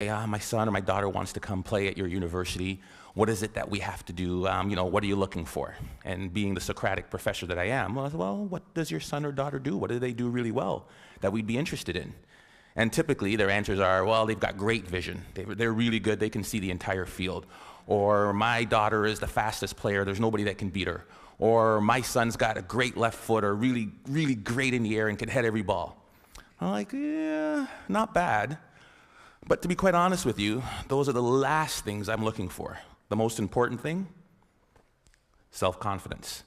my son or my daughter wants to come play at your university. What is it that we have to do? What are you looking for? And being the Socratic professor that I am, well, what does your son or daughter do? What do they do really well that we'd be interested in? And typically their answers are, well, they've got great vision. They're really good. They can see the entire field. Or my daughter is the fastest player. There's nobody that can beat her. Or my son's got a great left foot, or really, really great in the air and can head every ball. I'm like, yeah, not bad. But to be quite honest with you, those are the last things I'm looking for. The most important thing, self-confidence.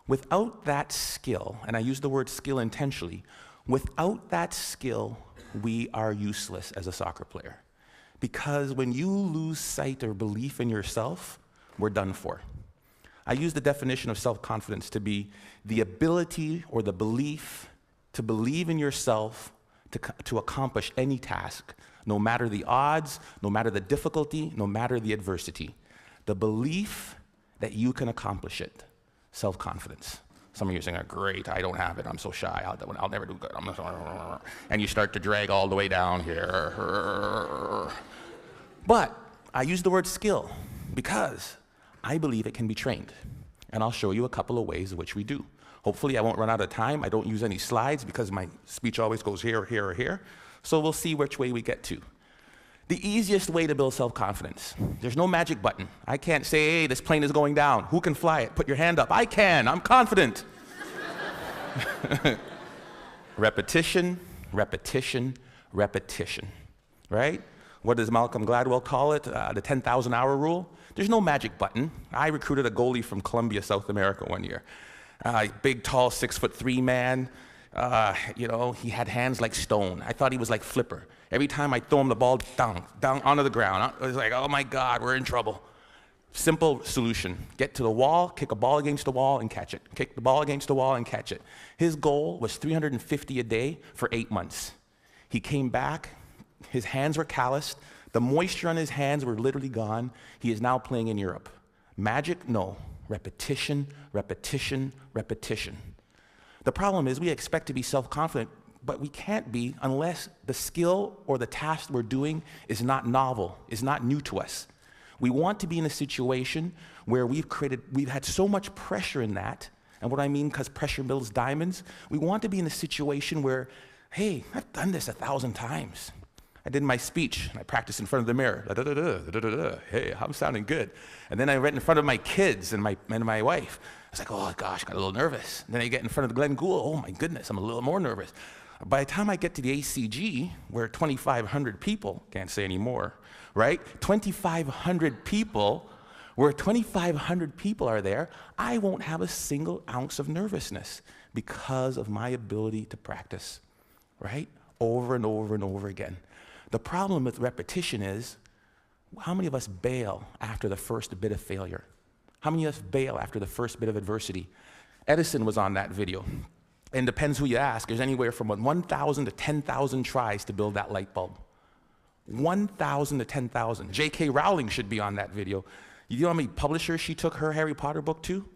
Without that skill, and I use the word skill intentionally, without that skill, we are useless as a soccer player. Because when you lose sight or belief in yourself, we're done for. I use the definition of self-confidence to be the ability or the belief to believe in yourself to accomplish any task, no matter the odds, no matter the difficulty, no matter the adversity. The belief that you can accomplish it. Self-confidence. Some of you are saying, great, I don't have it, I'm so shy, I'll never do good. And you start to drag all the way down here. But I use the word skill because I believe it can be trained. And I'll show you a couple of ways in which we do. Hopefully I won't run out of time. I don't use any slides because my speech always goes here, here, or here. So we'll see which way we get to. The easiest way to build self-confidence. There's no magic button. I can't say, hey, this plane is going down. Who can fly it? Put your hand up. I can. I'm confident. Repetition, repetition, repetition. Right? What does Malcolm Gladwell call it? The 10,000 hour rule? There's no magic button. I recruited a goalie from Colombia, South America one year. Big, tall, 6'3" man. He had hands like stone. I thought he was like Flipper. Every time I throw him the ball, down onto the ground. I was like, oh my God, we're in trouble. Simple solution. Get to the wall, kick a ball against the wall and catch it. Kick the ball against the wall and catch it. His goal was 350 a day for 8 months. He came back, his hands were calloused, the moisture on his hands were literally gone. He is now playing in Europe. Magic? No. Repetition, repetition, repetition. The problem is we expect to be self-confident, but we can't be unless the skill or the task we're doing is not novel, is not new to us. We want to be in a situation where we've had so much pressure in that, and what I mean, because pressure builds diamonds, we want to be in a situation where, hey, I've done this 1,000 times. I did my speech, and I practiced in front of the mirror. Hey, I'm sounding good. And then I read in front of my kids and my wife. I was like, oh gosh, got a little nervous. And then I get in front of Glenn Gould. Oh my goodness, I'm a little more nervous. By the time I get to the ACG, where 2,500 people, can't say anymore, right? 2,500 people, where 2,500 people are there, I won't have a single ounce of nervousness because of my ability to practice, right? Over and over and over again. The problem with repetition is, how many of us bail after the first bit of failure? How many of us bail after the first bit of adversity? Edison was on that video. And depends who you ask, there's anywhere from 1,000 to 10,000 tries to build that light bulb. 1,000 to 10,000. J.K. Rowling should be on that video. You know how many publishers she took her Harry Potter book to?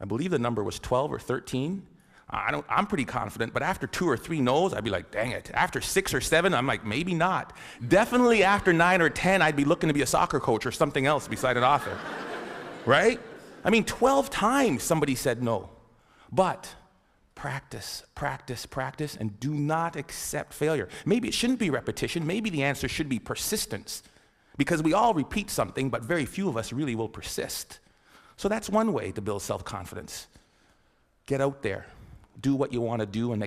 I believe the number was 12 or 13. I'm pretty confident, but after 2 or 3 no's, I'd be like, dang it. After 6 or 7, I'm like, maybe not. Definitely after 9 or 10, I'd be looking to be a soccer coach or something else beside an author. Right? I mean, 12 times somebody said no. But practice, practice, practice, and do not accept failure. Maybe it shouldn't be repetition. Maybe the answer should be persistence. Because we all repeat something, but very few of us really will persist. So that's one way to build self-confidence. Get out there. Do what you want to do and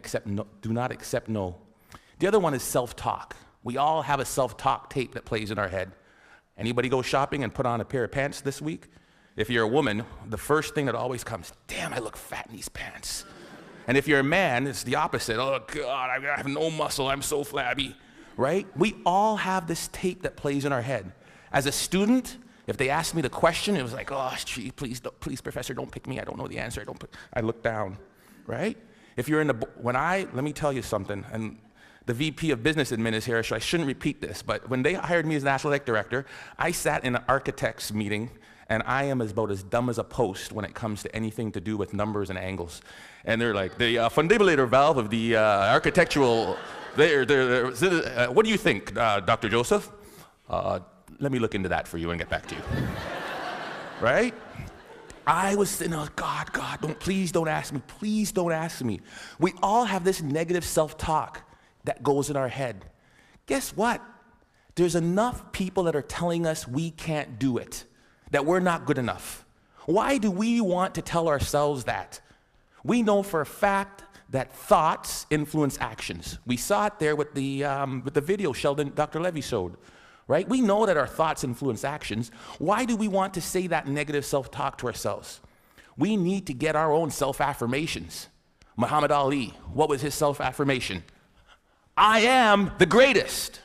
do not accept no. The other one is self-talk. We all have a self-talk tape that plays in our head. Anybody go shopping and put on a pair of pants this week? If you're a woman, the first thing that always comes, damn, I look fat in these pants. And if you're a man, it's the opposite. Oh God, I have no muscle, I'm so flabby, right? We all have this tape that plays in our head. As a student, if they asked me the question, it was like, oh, gee, please, professor, don't pick me, I don't know the answer, I look down. Right? If you're in let me tell you something, and the VP of Business Admin is here, so I shouldn't repeat this, but when they hired me as National Athletic Director, I sat in an architect's meeting, and I am about as dumb as a post when it comes to anything to do with numbers and angles. And they're like, the fundibulator valve of the architectural, what do you think, Dr. Joseph? Let me look into that for you and get back to you. Right? I was sitting there, God, please don't ask me. Please don't ask me. We all have this negative self-talk that goes in our head. Guess what? There's enough people that are telling us we can't do it, that we're not good enough. Why do we want to tell ourselves that? We know for a fact that thoughts influence actions. We saw it there with the video Dr. Levy showed, right? We know that our thoughts influence actions. Why do we want to say that negative self-talk to ourselves? We need to get our own self-affirmations. Muhammad Ali, what was his self-affirmation? I am the greatest.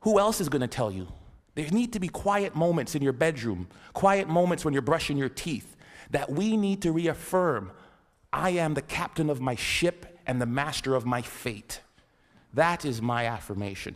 Who else is going to tell you? There need to be quiet moments in your bedroom, quiet moments when you're brushing your teeth, that we need to reaffirm, I am the captain of my ship and the master of my fate. That is my affirmation.